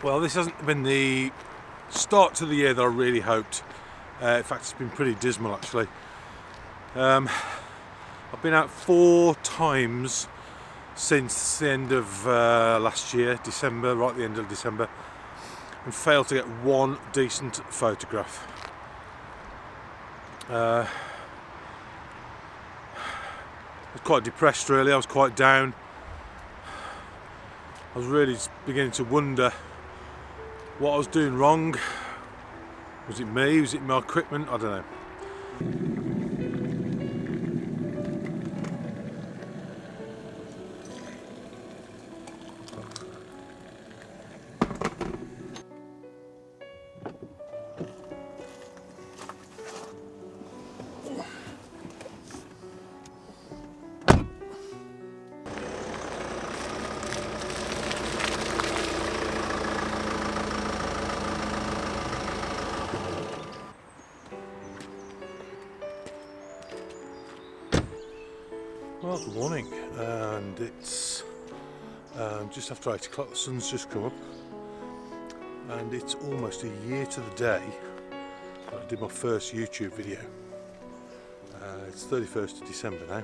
Well, this hasn't been the start to the year that I really hoped. In fact, it's been pretty dismal actually. I've been out 4 times since the end of last year, December, right at the end of December, and failed to get one decent photograph. I was quite depressed really, I was quite down. I was really beginning to wonder what I was doing wrong. Was it me? Was it my equipment? I don't know. Well, good morning, and it's just after 8 o'clock. The sun's just come up, and it's almost a year to the day that I did my first YouTube video. It's 31st of December now.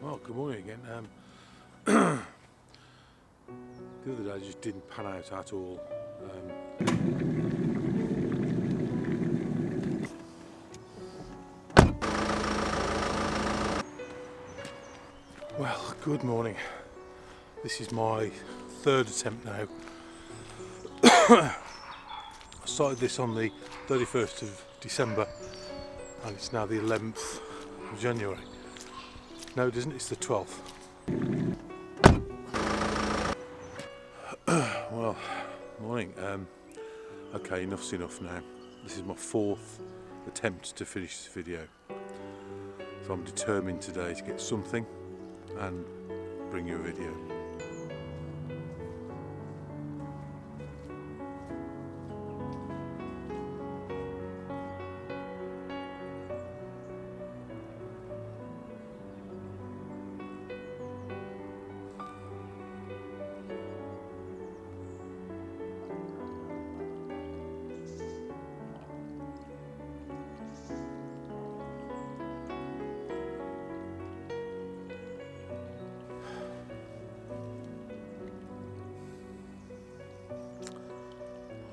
Well, good morning again. The other day just didn't pan out at all. Well, good morning. This is my 3rd attempt now. I started this on the 31st of December and it's now the 11th of January. No, it isn't, it's the 12th. Well, morning. Okay, enough's enough now. This is my 4th attempt to finish this video. So I'm determined today to get something and bring you a video.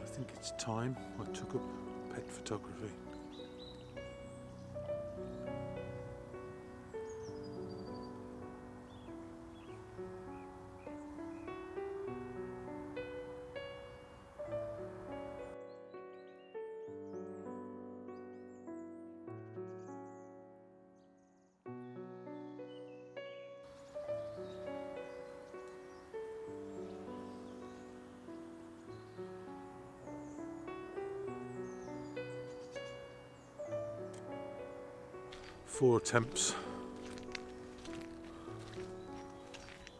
I think it's time I took up pet photography. Four attempts.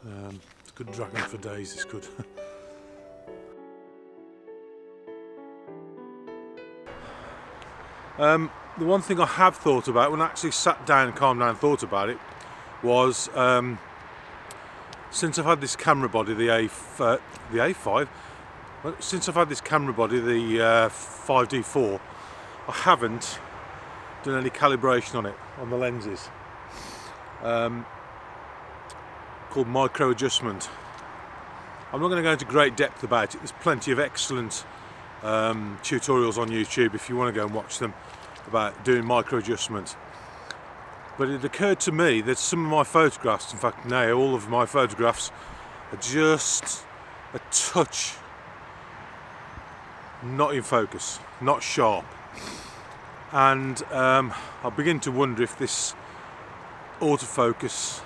It's good dragging for days, it's good. The one thing I have thought about, when I actually sat down and calmed down and thought about it, was since I've had this camera body, the A5, since I've had this camera body, the 5D4, I haven't done any calibration on it, on the lenses, called micro adjustment. I'm not going to go into great depth about it. There's plenty of excellent tutorials on YouTube if you want to go and watch them about doing micro adjustment. But it occurred to me that some of my photographs, in fact now all of my photographs, are just a touch not in focus, not sharp. And I begin to wonder if this autofocus,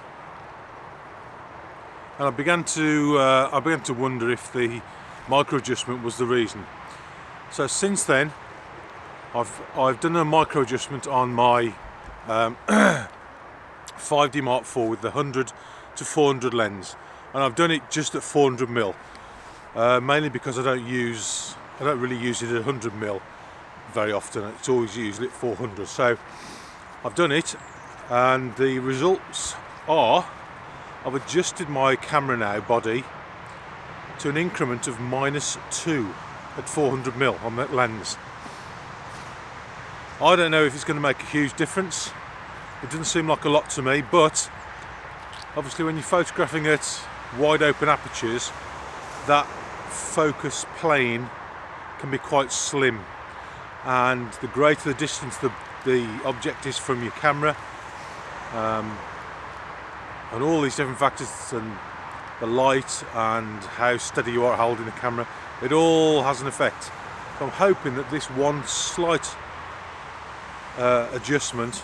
and I began to wonder if the micro adjustment was the reason. So since then, I've done a micro adjustment on my 5D Mark IV with the 100 to 400 lens, and I've done it just at 400mm, mainly because I don't really use it at 100mm very often. It's always usually at 400. So I've done it, and the results are I've adjusted my camera now body to an increment of -2 at 400mm on that lens. I don't know if it's going to make a huge difference. It doesn't seem like a lot to me, but obviously when you're photographing at wide open apertures, that focus plane can be quite slim, and the greater the distance the object is from your camera, and all these different factors, and the light and how steady you are holding the camera, it all has an effect. So I'm hoping that this one slight adjustment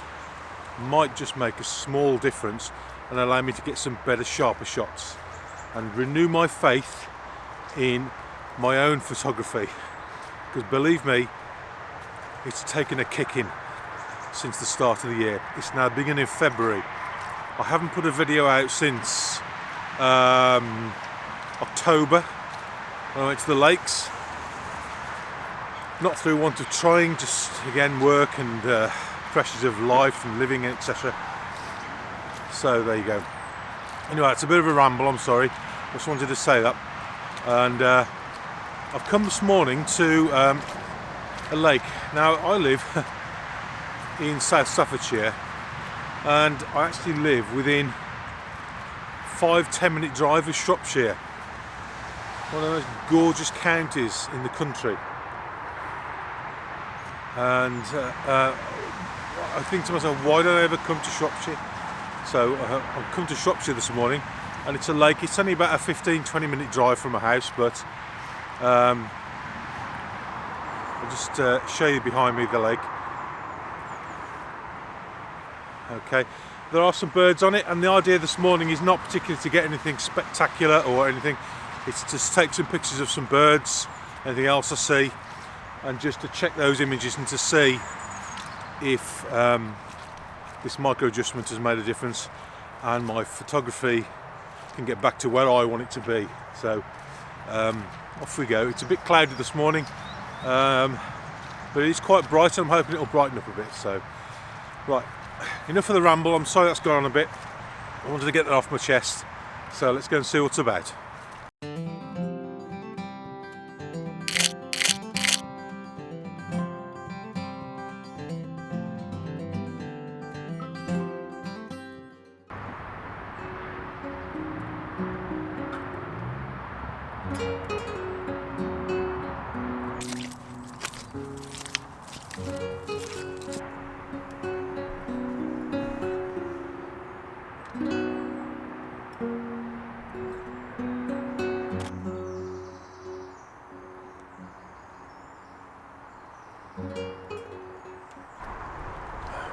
might just make a small difference and allow me to get some better, sharper shots and renew my faith in my own photography, because believe me, it's taken a kicking since the start of the year. It's now beginning of February. I haven't put a video out since October when I went to the lakes, not through want of trying, just again work and pressures of life and living, etc. So there you go. Anyway, it's a bit of a ramble, I'm sorry, just wanted to say that. And I've come this morning to a lake. Now I live in South Staffordshire, and I actually live within 5-10 minute drive of Shropshire, one of the most gorgeous counties in the country. And I think to myself, why don't I ever come to Shropshire? So I've come to Shropshire this morning, and it's a lake. It's only about a 15-20 minute drive from my house, but I'll just show you behind me the lake. Okay, there are some birds on it, and the idea this morning is not particularly to get anything spectacular or anything. It's just take some pictures of some birds, anything else I see, and just to check those images and to see if this micro adjustment has made a difference and my photography can get back to where I want it to be. So off we go. It's a bit cloudy this morning, but it is quite bright, and I'm hoping it'll brighten up a bit. So right, enough of the ramble. I'm sorry that's gone on a bit. I wanted to get that off my chest, so let's go and see what's about.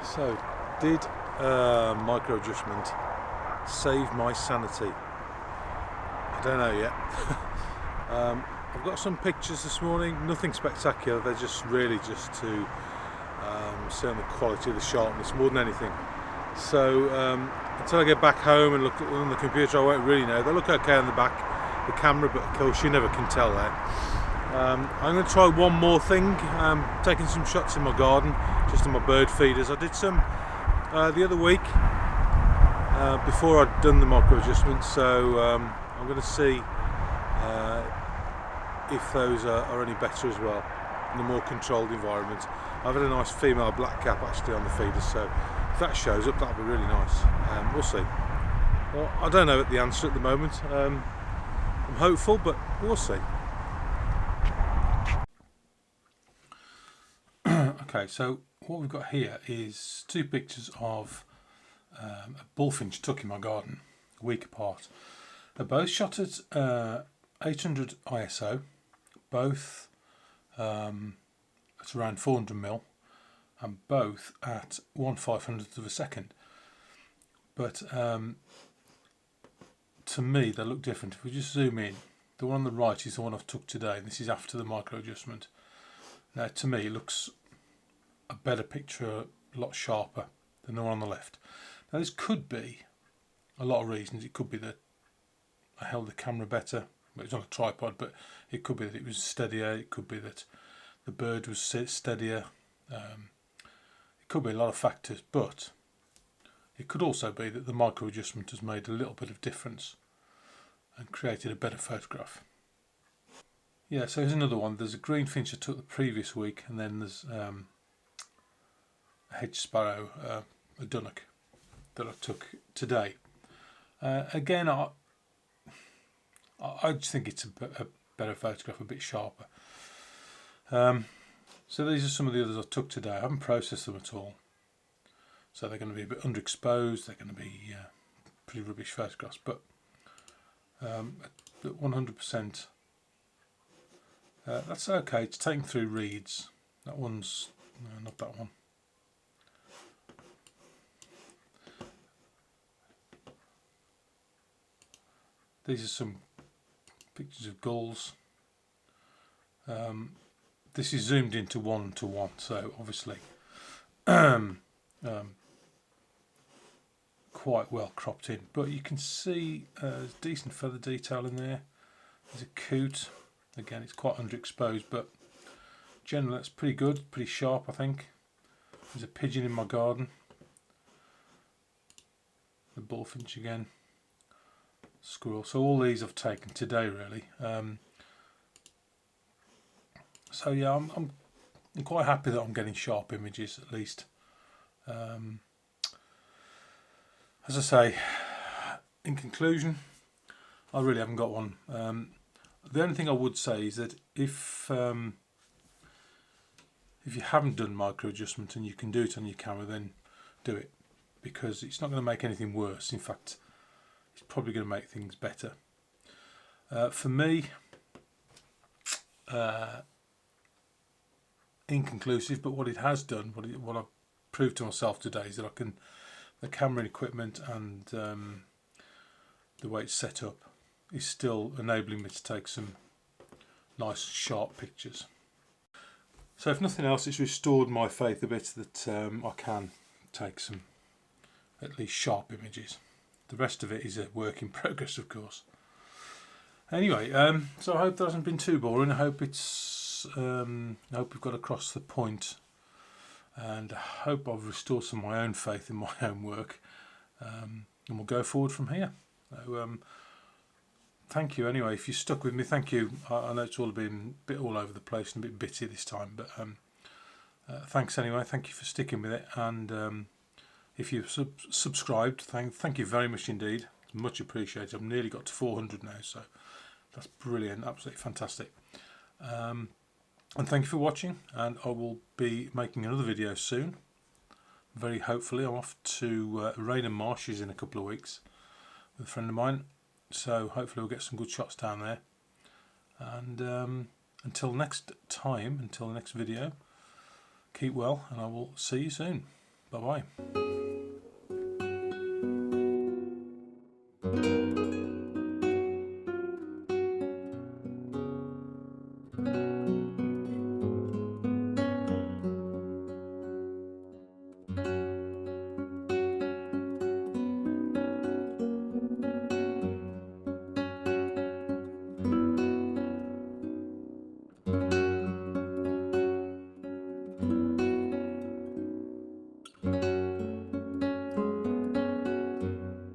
So, did micro adjustment save my sanity? I don't know yet. I've got some pictures this morning, nothing spectacular, they're just really just to see on the quality of the sharpness more than anything. So until I get back home and look at them on the computer, I won't really know. They look okay on the back, the camera, but of course you never can tell that. I'm going to try one more thing, taking some shots in my garden, just in my bird feeders. I did some the other week before I'd done the micro adjustments, so I'm going to see if those are any better as well in a more controlled environment. I've had a nice female black cap actually on the feeders, so if that shows up, that'll be really nice. We'll see. Well, I don't know the answer at the moment. I'm hopeful, but we'll see. Okay, so what we've got here is two pictures of a bullfinch tuck in my garden, a week apart. They're both shot at 800 ISO, both at around 400mm, and both at 1/500th of a second. But to me, they look different. If we just zoom in, the one on the right is the one I've took today, and this is after the micro adjustment. Now, to me, it looks a better picture, a lot sharper than the one on the left. Now this could be a lot of reasons. It could be that I held the camera better. Well, it's on a tripod, but it could be that it was steadier. It could be that the bird was steadier. It could be a lot of factors, but it could also be that the micro adjustment has made a little bit of difference and created a better photograph. Yeah, so here's another one. There's a greenfinch I took the previous week, and then there's a hedge sparrow, a dunnock, that I took today. Again, I just think it's a better photograph, a bit sharper. So these are some of the others I took today. I haven't processed them at all, so they're going to be a bit underexposed. They're going to be pretty rubbish photographs, but 100%. That's okay. It's taken through reeds. That one's no, not that one. These are some pictures of gulls. This is zoomed into 1:1, so obviously quite well cropped in, but you can see there's decent feather detail in there. There's a coot. Again, it's quite underexposed, but generally that's pretty good, pretty sharp, I think. There's a pigeon in my garden. The bullfinch again. Squirrel. So all these I've taken today, really. So yeah, I'm quite happy that I'm getting sharp images, at least. As I say, in conclusion, I really haven't got one. The only thing I would say is that if you haven't done micro adjustment and you can do it on your camera, then do it, because it's not going to make anything worse. In fact, it's probably going to make things better. For me, inconclusive, but what it has done, what I've proved to myself today, is that the camera equipment and the way it's set up is still enabling me to take some nice sharp pictures. So if nothing else, it's restored my faith a bit that I can take some at least sharp images. The rest of it is a work in progress, of course. Anyway, so I hope that hasn't been too boring. I hope I hope we've got across the point, and I hope I've restored some of my own faith in my own work, and we'll go forward from here. So, thank you anyway. If you stuck with me, thank you. I know it's all been a bit all over the place and a bit bitty this time, but thanks anyway. Thank you for sticking with it, and if you've subscribed, thank you very much indeed. It's much appreciated. I've nearly got to 400 now, so that's brilliant, absolutely fantastic. And thank you for watching, and I will be making another video soon. Very hopefully. I'm off to Raynham Marshes in a couple of weeks with a friend of mine, so hopefully we'll get some good shots down there. And until next time, until the next video, keep well, and I will see you soon. Bye bye.